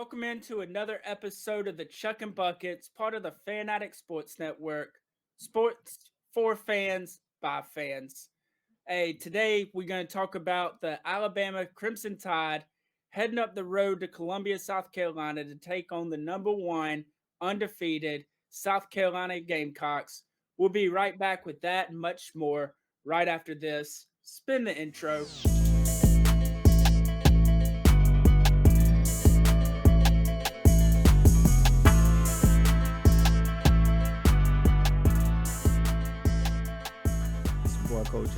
Welcome into another episode of the Chuckin Buckets, part of the Fanatic Sports Network. Sports for fans by fans. Hey, today we're going to talk about the Alabama Crimson Tide heading up the road to Columbia, South Carolina to take on the number one undefeated South Carolina Gamecocks. We'll be right back with that and much more right after this. Spin the intro. Boy, Coach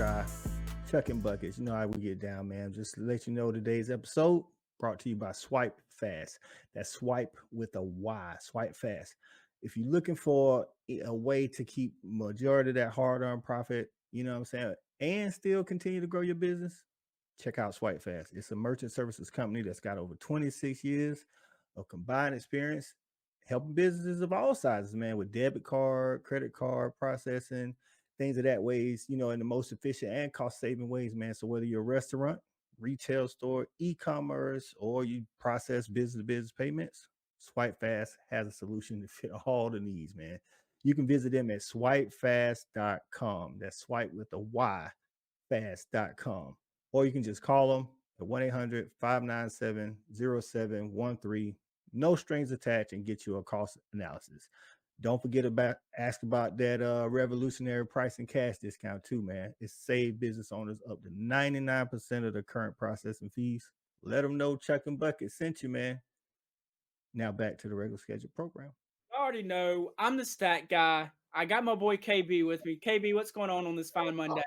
Chuckin Buckets. You know how we get down, man. Just to let you know, today's episode brought to you by Swipe Fast. That's swipe with a Y. Swipe Fast. If you're looking for a way to keep majority of that hard-earned profit, you know what I'm saying, and still continue to grow your business, check out Swipe Fast. It's a merchant services company that's got over 26 years of combined experience helping businesses of all sizes, man, with debit card, credit card processing, things of that ways, you know, in the most efficient and cost-saving ways, man. So whether you're a restaurant, retail store, e-commerce, or you process business-to-business payments, Swipe Fast has a solution to fit all the needs, man. You can visit them at swipefast.com. That's swipe with a Y, fast.com. Or you can just call them at 1-800-597-0713. No strings attached, and get you a cost analysis. Don't forget about ask about that revolutionary pricing cash discount too, man. It's saved business owners up to 99% of the current processing fees. Let them know Chuckin Buckets sent you, man. Now back to the regular scheduled program. I already know I'm the stat guy. I got my boy KB with me. KB, what's going on this fine Monday?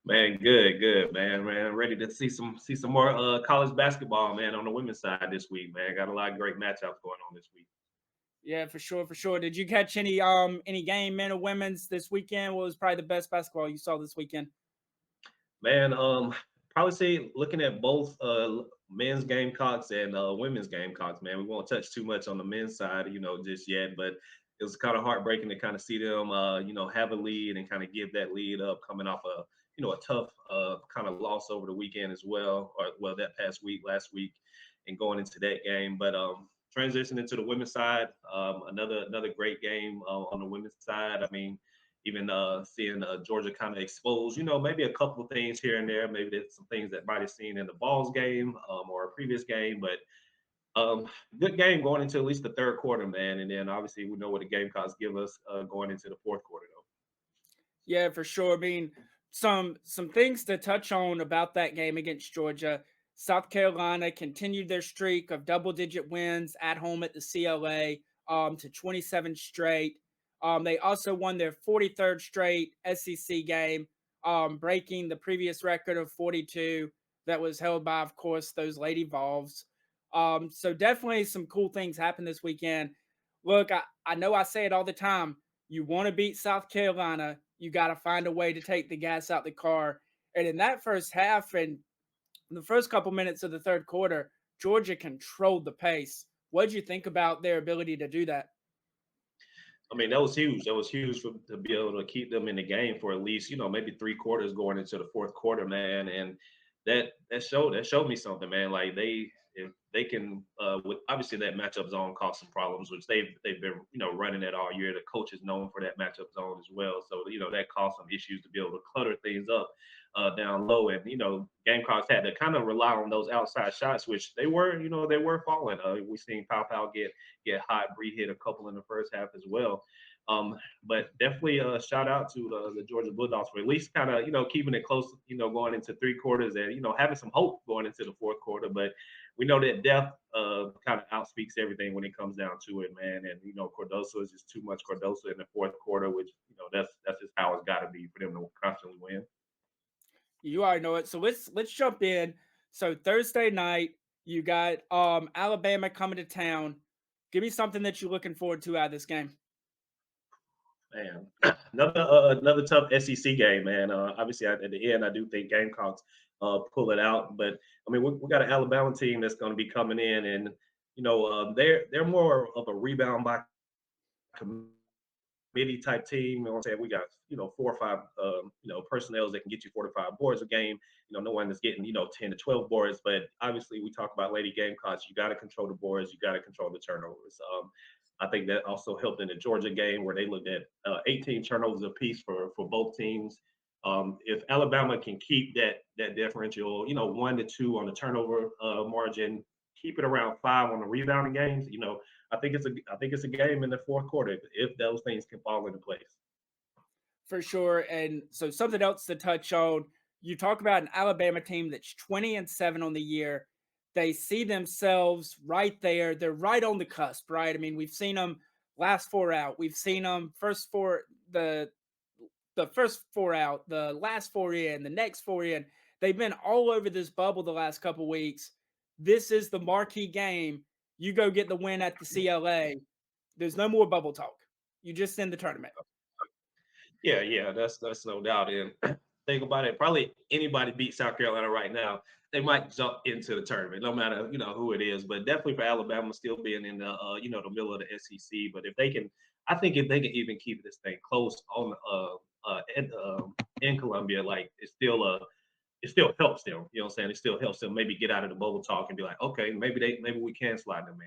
Man, good, man. Ready to see some more college basketball, man, on the women's side this week, man. Got a lot of great matchups going on this week. Yeah, for sure. Did you catch any game, men or women's, this weekend? What was probably the best basketball you saw this weekend? Man, probably say looking at both men's Gamecocks and women's Gamecocks, man. We won't touch too much on the men's side, just yet, but it was kind of heartbreaking to kind of see them, have a lead and kind of give that lead up coming off a tough kind of loss over the weekend as well, that past week, last week, and going into that game. But transitioning to the women's side, another great game on the women's side. I mean, even seeing Georgia kind of exposed, maybe a couple of things here and there. Maybe there's some things that might have seen in the Vols game or a previous game, but good game going into at least the third quarter, man. And then obviously we know what the Gamecocks give us going into the fourth quarter, though. Yeah, for sure. I mean, some things to touch on about that game against Georgia. South Carolina continued their streak of double-digit wins at home at the CLA to 27 straight. They also won their 43rd straight SEC game, breaking the previous record of 42 that was held by, of course, those Lady Vols. So definitely some cool things happened this weekend. Look, I know I say it all the time. You want to beat South Carolina, you got to find a way to take the gas out the car. And in that first half and the first couple minutes of the third quarter, Georgia controlled the pace. What did you think about their ability to do that? I mean, that was huge. That was huge to be able to keep them in the game for at least, maybe three quarters going into the fourth quarter, man. And that showed me something, man. Like if they can, with obviously that matchup zone caused some problems, which they've been running that all year. The coach is known for that matchup zone as well, so that caused some issues to be able to clutter things up down low. And Gamecocks had to kind of rely on those outside shots, which they were falling. We seen Pow get hot. Bree hit a couple in the first half as well. But definitely a shout out to the Georgia Bulldogs for at least kind of keeping it close, going into three quarters and having some hope going into the fourth quarter. But we know that depth kind of outspeaks everything when it comes down to it, man. And Cardoso is just too much Cardoso in the fourth quarter, which that's just how it's got to be for them to constantly win. You already know it. So let's jump in. So Thursday night, you got Alabama coming to town. Give me something that you're looking forward to out of this game. Man, another tough SEC game, man. Obviously, at the end, I do think Gamecocks pull it out, but I mean, we got an Alabama team that's going to be coming in, and they're more of a rebound by committee biddy type team. You know what I'm saying? We got, 4 or 5, personnel that can get you 45 boards a game. No one is getting, 10 to 12 boards. But obviously, we talk about Lady Gamecocks. You got to control the boards. You got to control the turnovers. I think that also helped in the Georgia game where they looked at 18 turnovers apiece for both teams. If Alabama can keep that differential, 1 to 2 on the turnover margin, keep it around 5 on the rebounding games, I think it's a game in the fourth quarter if those things can fall into place. For sure. And so something else to touch on, you talk about an Alabama team that's 20-7 on the year. They see themselves right there. They're right on the cusp, right? I mean, we've seen them last 4 out. We've seen them the first 4 out, the last 4 in, the next 4 in. They've been all over this bubble the last couple weeks. This is the marquee game. You go get the win at the CLA. There's no more bubble talk. You just in the tournament. Yeah, that's no doubt. And think about it, probably anybody beat South Carolina right now, they might jump into the tournament, no matter who it is. But definitely for Alabama, still being in the the middle of the SEC. But if they can, I think if they can even keep this thing close on in Columbia, like it still helps them. You know what I'm saying? It still helps them maybe get out of the bubble talk and be like, okay, maybe we can slide them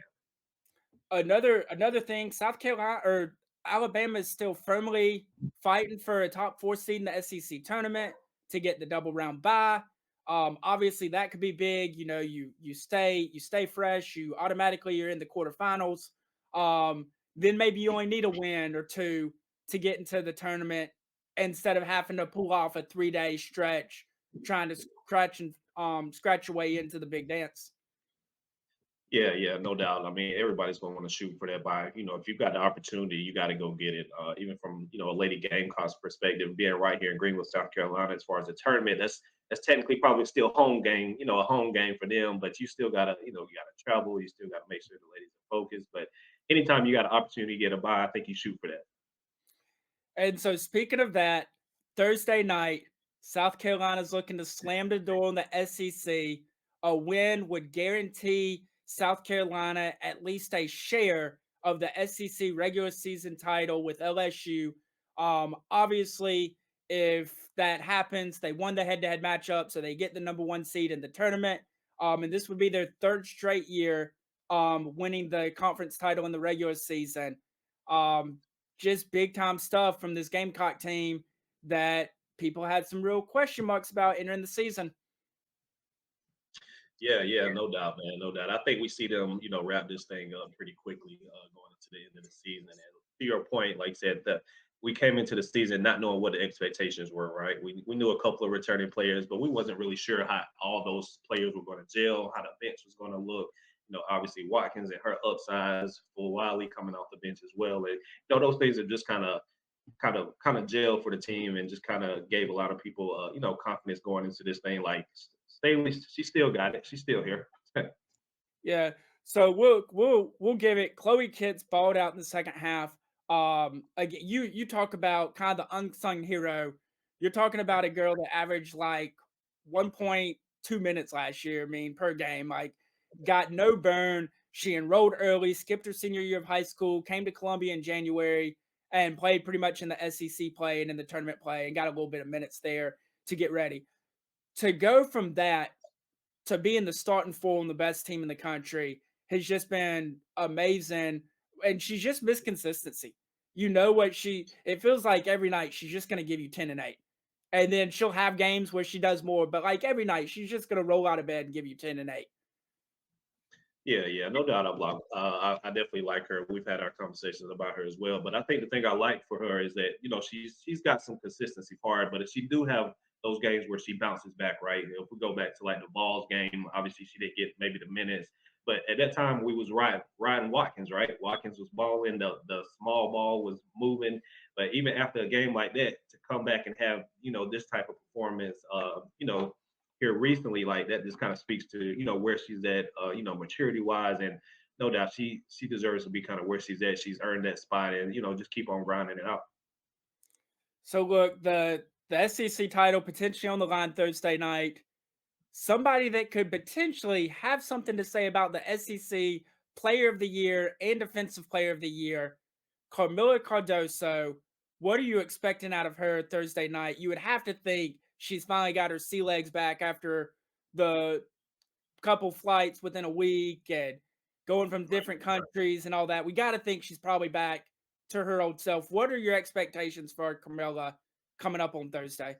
in. Another thing, South Carolina or Alabama is still firmly fighting for a top 4 seed in the SEC tournament to get the double round bye. Obviously that could be big. You stay fresh. You automatically you're in the quarterfinals. Then maybe you only need a win or two to get into the tournament instead of having to pull off a 3-day stretch trying to scratch your way into the big dance. Yeah, no doubt. I mean, everybody's going to want to shoot for that bye. If you've got the opportunity, you got to go get it. Even from a Lady Gamecocks perspective, being right here in Greenville, South Carolina, as far as the tournament, that's technically probably still home game. A home game for them, but you still gotta you got to travel. You still got to make sure the ladies are focused. But anytime you got an opportunity to get a bye, I think you shoot for that. And so, speaking of that, Thursday night, South Carolina's looking to slam the door on the SEC. A win would guarantee South Carolina at least a share of the SEC regular season title with LSU. Obviously, if that happens, they won the head-to-head matchup, so they get the number 1 seed in the tournament. And this would be their 3rd straight year winning the conference title in the regular season. Just big time stuff from this Gamecock team that people had some real question marks about entering the season. Yeah, no doubt, man, no doubt. I think we see them, wrap this thing up pretty quickly going into the end of the season. And to your point, like I said, that we came into the season not knowing what the expectations were, right? We knew a couple of returning players, but we wasn't really sure how all those players were going to gel, how the bench was going to look. Obviously Watkins and her upsize, full Wiley coming off the bench as well. And those things are just kind of gel for the team and just kind of gave a lot of people, confidence going into this thing. Like Staley, she still got it. She's still here. Yeah. So we'll give it. Chloe Kitts balled out in the second half. Again, you talk about kind of the unsung hero. You're talking about a girl that averaged like 1.2 minutes last year. I mean, per game. Like, got no burn. She enrolled early, skipped her senior year of high school, came to Columbia in January, and played pretty much in the SEC play and in the tournament play, and got a little bit of minutes there to get ready. To go from that to being the starting 4 on the best team in the country has just been amazing. And she's just missed consistency. It feels like every night she's just going to give you 10 and 8. And then she'll have games where she does more, but like every night she's just going to roll out of bed and give you 10 and 8. Yeah, no doubt. I definitely like her. We've had our conversations about her as well. But I think the thing I like for her is that she's got some consistency for it. But if she do have those games where she bounces back, right? If we go back to like the Balls game, obviously she didn't get maybe the minutes. But at that time we was riding Watkins, right? Watkins was balling, the small ball was moving. But even after a game like that, to come back and have this type of performance, here recently, like that just kind of speaks to where she's at, maturity wise, and no doubt she deserves to be kind of where she's at. She's earned that spot, and just keep on grinding it out. So look, the SEC title potentially on the line Thursday night. Somebody that could potentially have something to say about the SEC Player of the Year and Defensive Player of the Year, Carmilla Cardoso What are you expecting out of her Thursday night? You would have to think she's finally got her sea legs back after the couple flights within a week and going from Right. different countries and all that. We got to think she's probably back to her old self. What are your expectations for Carmella coming up on Thursday?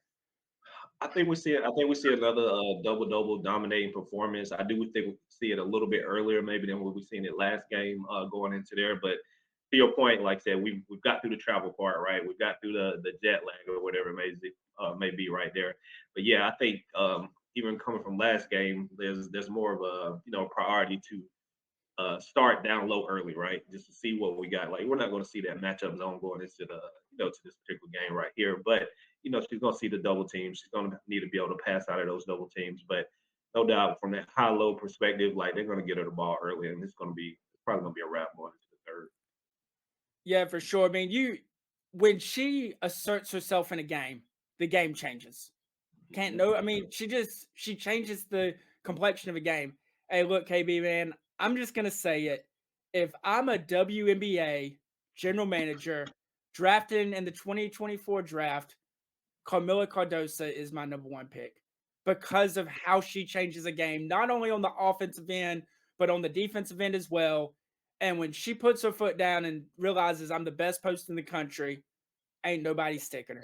I think we see another double double dominating performance. I do think we see it a little bit earlier, maybe than what we seen it last game going into there. But to your point, like I said, we've got through the travel part, right? We've got through the jet lag or whatever may be right there. But yeah, I think even coming from last game, there's more of a priority to start down low early, right? Just to see what we got. Like we're not going to see that matchup zone going into the to this particular game right here, but she's going to see the double teams. She's going to need to be able to pass out of those double teams, but no doubt from that high low perspective, like they're going to get her the ball early, and it's probably going to be a wrap going into the third. Yeah, for sure. I mean, when she asserts herself in a game, the game changes. Can't Mhm. know. I mean, she changes the complexion of a game. Hey, look, KB man, I'm just gonna say it. If I'm a WNBA general manager drafting in the 2024 draft, Carmilla Cardosa is my number one pick because of how she changes a game, not only on the offensive end, but on the defensive end as well. And when she puts her foot down and realizes I'm the best post in the country, ain't nobody sticking her.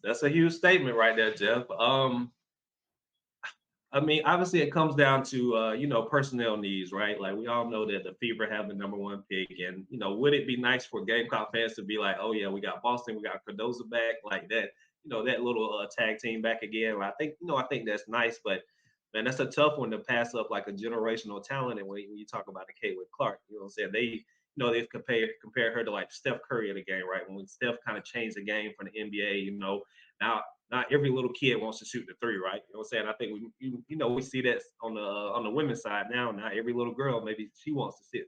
That's a huge statement right there, Jeff. I mean, obviously, it comes down to personnel needs, right? Like we all know that the Fever have the number one pick, and would it be nice for Gamecock fans to be like, oh yeah, we got Boston, we got Cardoza back, like that, that little tag team back again. Like, I think that's nice, but man, that's a tough one to pass up like a generational talent. And when you talk about the Caitlin Clark, you know what I'm saying? They've compared her to like Steph Curry in the game, right? When Steph kind of changed the game for the NBA, now not every little kid wants to shoot the three, right? You know what I'm saying? I think we see that on the women's side now. Not every little girl maybe she wants to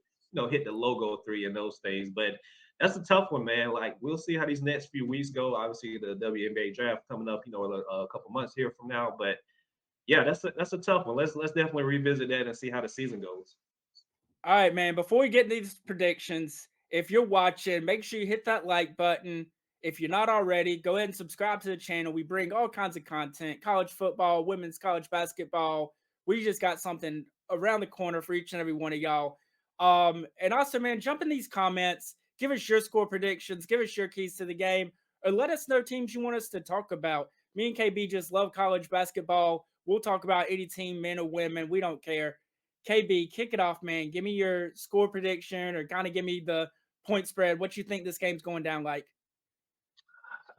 hit the logo three and those things. But that's a tough one, man. Like we'll see how these next few weeks go. Obviously, the WNBA draft coming up, a couple months here from now. But yeah, that's a tough one. Let's definitely revisit that and see how the season goes. All right, man. Before we get into these predictions, if you're watching, make sure you hit that like button. If you're not already, go ahead and subscribe to the channel. We bring all kinds of content: college football, women's college basketball. We just got something around the corner for each and every one of y'all. And also, man, jump in these comments. Give us your score predictions. Give us your keys to the game, or let us know teams you want us to talk about. Me and KB just love college basketball. We'll talk about any team, men or women. We don't care. KB, kick it off, man. Give me your score prediction or kind of give me the point spread. What you think this game's going down like?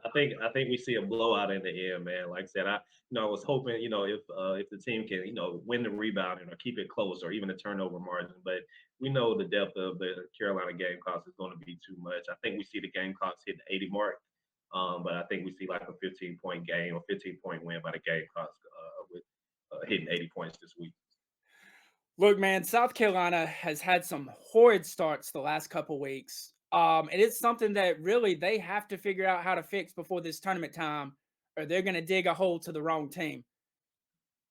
I think we see a blowout in the end, man. Like I said, I was hoping, if the team can, win the rebounding or keep it close or even a turnover margin. But we know the depth of the Carolina Gamecocks is going to be too much. I think we see the Gamecocks hit the 80 mark. But I think we see like a 15-point game or 15-point win by the Gamecocks with hitting 80 points this week. Look, man, South Carolina has had some horrid starts the last couple weeks. And it's something that really they have to figure out how to fix before this tournament time, or they're going to dig a hole to the wrong team.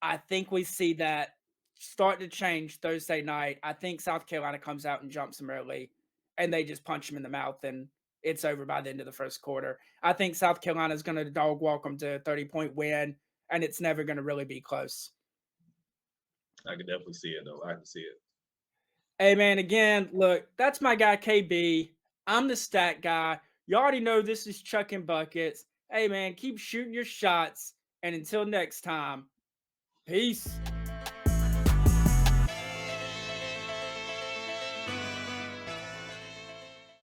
I think we see that start to change Thursday night. I think South Carolina comes out and jumps them early, and they just punch them in the mouth, and it's over by the end of the first quarter. I think South Carolina is going to dog walk them to a 30-point win, and it's never going to really be close. I can definitely see it, though. I can see it. Hey, man, again, look, that's my guy, KB. I'm the stat guy. You already know this is Chuckin Buckets. Hey, man, keep shooting your shots. And until next time, peace.